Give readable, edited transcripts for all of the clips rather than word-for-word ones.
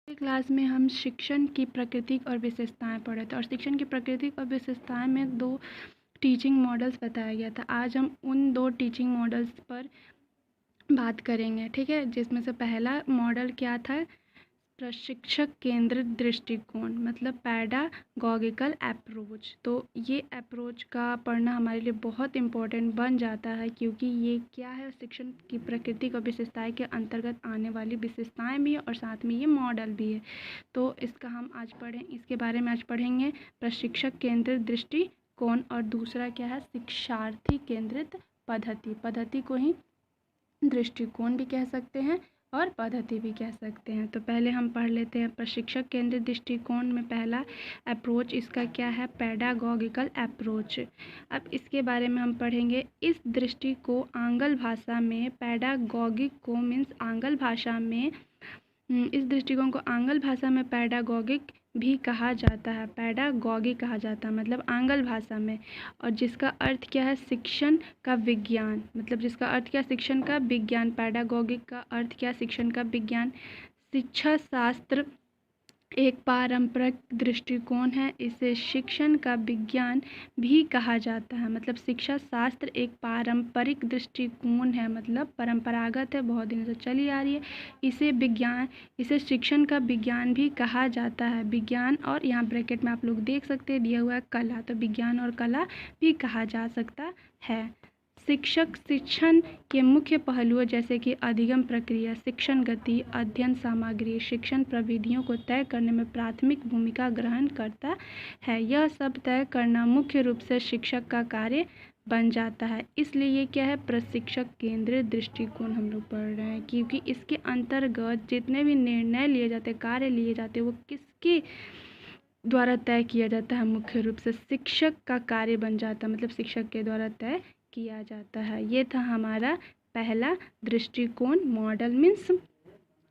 पिछली क्लास में हम शिक्षण की प्रकृति और विशेषताएं पढ़े थे और शिक्षण की प्रकृति और विशेषताएं में 2 टीचिंग मॉडल्स बताया गया था। आज हम उन 2 टीचिंग मॉडल्स पर बात करेंगे, ठीक है। जिसमें से पहला मॉडल क्या था, प्रशिक्षक केंद्रित दृष्टिकोण, मतलब पैडागॉगिकल अप्रोच। तो ये अप्रोच का पढ़ना हमारे लिए बहुत इम्पोर्टेंट बन जाता है, क्योंकि ये क्या है, शिक्षण की प्रकृति और विशेषताएं के अंतर्गत आने वाली विशेषताएं भी है और साथ में ये मॉडल भी है। तो इसका हम आज इसके बारे में आज पढ़ेंगे, प्रशिक्षक केंद्रित दृष्टिकोण। और दूसरा क्या है, शिक्षार्थी केंद्रित पद्धति। पद्धति को ही दृष्टिकोण भी कह सकते हैं और पद्धति भी कह सकते हैं। तो पहले हम पढ़ लेते हैं प्रशिक्षक केंद्रित दृष्टिकोण में पहला अप्रोच इसका क्या है, पैडागॉगिकल अप्रोच। अब इसके बारे में हम पढ़ेंगे। इस दृष्टि को आंग्ल भाषा में पैडागॉगिक को मीन्स आंग्ल भाषा में इस दृष्टिकोण को आंग्ल भाषा में पैडागॉगिक भी कहा जाता है। पैडागॉगी कहा जाता है मतलब आंग्ल भाषा में, और जिसका अर्थ क्या है, शिक्षण का विज्ञान। मतलब जिसका अर्थ क्या, शिक्षण का विज्ञान। पैडागॉगिक का अर्थ क्या, शिक्षण का विज्ञान। शिक्षा शास्त्र एक पारंपरिक दृष्टिकोण है, इसे शिक्षण का विज्ञान भी कहा जाता है। मतलब शिक्षा शास्त्र एक पारंपरिक दृष्टिकोण है, मतलब परंपरागत है, बहुत दिनों से चली आ रही है। इसे शिक्षण का विज्ञान भी कहा जाता है। विज्ञान, और यहाँ ब्रैकेट में आप लोग देख सकते हैं दिया हुआ है कला, तो विज्ञान और कला भी कहा जा सकता है। शिक्षक शिक्षण के मुख्य पहलुओं जैसे कि अधिगम प्रक्रिया, शिक्षण गति, अध्ययन सामग्री, शिक्षण प्रविधियों को तय करने में प्राथमिक भूमिका ग्रहण करता है। यह सब तय करना मुख्य रूप से शिक्षक का कार्य बन जाता है। इसलिए ये क्या है, प्रशिक्षक केंद्रित दृष्टिकोण हम लोग पढ़ रहे हैं, क्योंकि इसके अंतर्गत जितने भी निर्णय लिए जाते हैं, कार्य लिए जाते हैं, वो किसके द्वारा तय किया जाता है, मुख्य रूप से शिक्षक का कार्य बन जाता है, मतलब शिक्षक के द्वारा तय किया जाता है। ये था हमारा पहला दृष्टिकोण, मॉडल मीन्स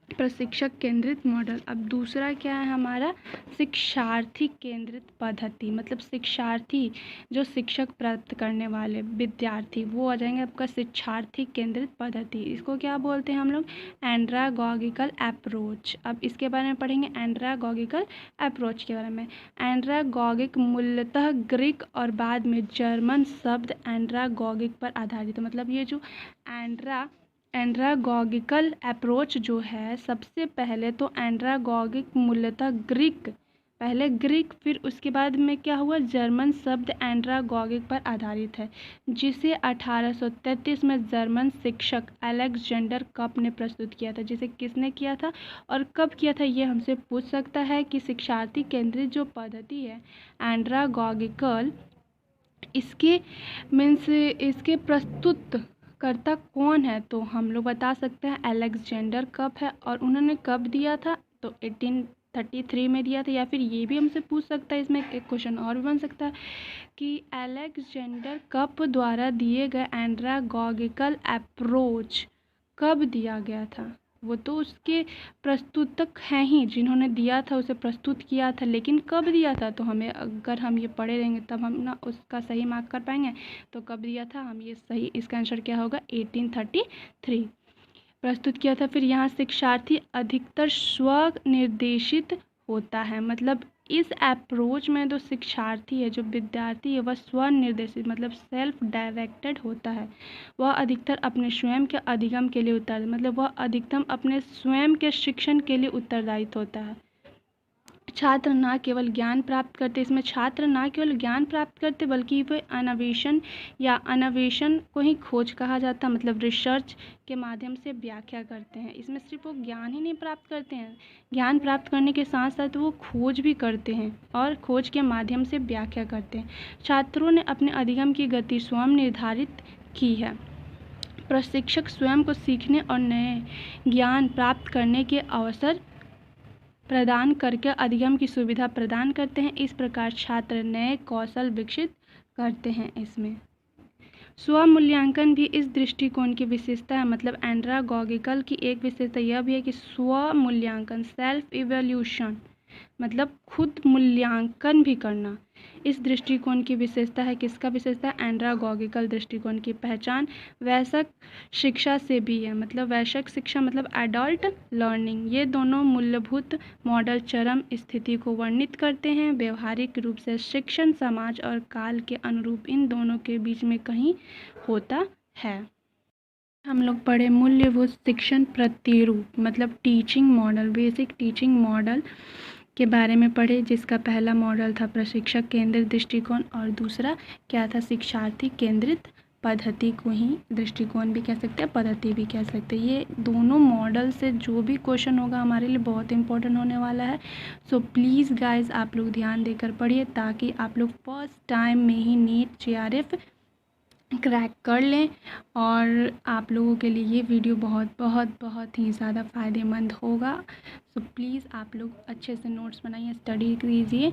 प्रशिक्षक केंद्रित मॉडल। अब दूसरा क्या है हमारा, शिक्षार्थी केंद्रित पद्धति। मतलब शिक्षार्थी जो शिक्षक प्राप्त करने वाले विद्यार्थी, वो आ जाएंगे आपका शिक्षार्थी केंद्रित पद्धति। इसको क्या बोलते हैं हम लोग, एंड्रागॉगिकल अप्रोच। अब इसके बारे में पढ़ेंगे, एंड्रागॉगिकल अप्रोच के बारे में। एंड्रागॉगिक मूलतः ग्रीक और बाद में जर्मन शब्द एंड्रागॉगिक पर आधारित है। मतलब ये जो एंड्रागॉगिकल अप्रोच जो है, सबसे पहले तो एंड्रागॉगिक मूलतः पहले ग्रीक फिर उसके बाद में क्या हुआ, जर्मन शब्द एंड्रागॉगिक पर आधारित है, जिसे 1833 में जर्मन शिक्षक अलेक्जेंडर कप ने प्रस्तुत किया था। जिसे किसने किया था और कब किया था, ये हमसे पूछ सकता है कि शिक्षार्थी केंद्रित जो पद्धति है एंड्रागॉगिकल, इसके प्रस्तुत करता कौन है, तो हम लोग बता सकते हैं अलेक्जेंडर कप है। और उन्होंने कब दिया था, तो 1833 में दिया था। या फिर ये भी हमसे पूछ सकता है, इसमें एक क्वेश्चन और भी बन सकता है कि अलेक्जेंडर कप द्वारा दिए गए एंड्रागॉगिकल अप्रोच कब दिया गया था। वो तो उसके प्रस्तुतक हैं ही, जिन्होंने दिया था, उसे प्रस्तुत किया था, लेकिन कब दिया था, तो हमें अगर हम ये पढ़े रहेंगे तब हम ना उसका सही मार्क कर पाएंगे। तो कब दिया था, हम ये सही, इसका आंसर क्या होगा, 1833 प्रस्तुत किया था। फिर यहाँ शिक्षार्थी अधिकतर स्वनिर्देशित होता है। मतलब इस अप्रोच में जो शिक्षार्थी है, जो विद्यार्थी है, वह स्वनिर्देशित मतलब सेल्फ डायरेक्टेड होता है। वह अधिकतर अपने स्वयं के अधिगम के लिए मतलब वह अधिकतम अपने स्वयं के शिक्षण के लिए उत्तरदायित्व होता है। छात्र ना केवल ज्ञान प्राप्त करते, इसमें छात्र ना केवल ज्ञान प्राप्त करते बल्कि वे अन्वेषण को ही खोज कहा जाता है। मतलब रिसर्च के माध्यम से व्याख्या करते हैं। इसमें सिर्फ वो ज्ञान ही नहीं प्राप्त करते हैं, ज्ञान प्राप्त करने के साथ साथ वो खोज भी करते हैं और खोज के माध्यम से व्याख्या करते हैं। छात्रों ने अपने अधिगम की गति स्वयं निर्धारित की है। प्रशिक्षक स्वयं को सीखने और नए ज्ञान प्राप्त करने के अवसर प्रदान करके अधिगम की सुविधा प्रदान करते हैं। इस प्रकार छात्र नए कौशल विकसित करते हैं। इसमें स्वमूल्यांकन भी इस दृष्टिकोण की विशेषता है। मतलब एंड्रागॉगिकल की एक विशेषता यह भी है कि स्वमूल्यांकन, सेल्फ इवैल्यूएशन, मतलब खुद मूल्यांकन भी करना। इस दृष्टिकोण की विशेषता है, किसका विशेषता है? एंड्रागॉगिकल दृष्टिकोण की पहचान वयस्क शिक्षा से भी है। मतलब वयस्क शिक्षा मतलब एडल्ट लर्निंग। ये दोनों मूलभूत मॉडल चरम स्थिति को वर्णित करते हैं। व्यवहारिक रूप से शिक्षण समाज और काल के अनुरूप इन दोनों के बीच में कहीं होता है। हम लोग पढ़े मूल्यभूत शिक्षण प्रतिरूप मतलब teaching model, basic teaching model के बारे में पढ़े, जिसका पहला मॉडल था प्रशिक्षक केंद्रित दृष्टिकोण और दूसरा क्या था? शिक्षार्थी केंद्रित पद्धति को ही दृष्टिकोण भी कह सकते हैं, पद्धति भी कह सकते हैं। ये दोनों मॉडल से जो भी क्वेश्चन होगा हमारे लिए बहुत इंपॉर्टेंट होने वाला है। सो प्लीज़ गाइज आप लोग ध्यान देकर पढ़िए ताकि आप लोग फर्स्ट टाइम में ही नीट JRF क्रैक कर लें। और आप लोगों के लिए ये वीडियो बहुत बहुत बहुत ही ज़्यादा फ़ायदेमंद होगा। सो प्लीज़ आप लोग अच्छे से नोट्स बनाइए, स्टडी कीजिए।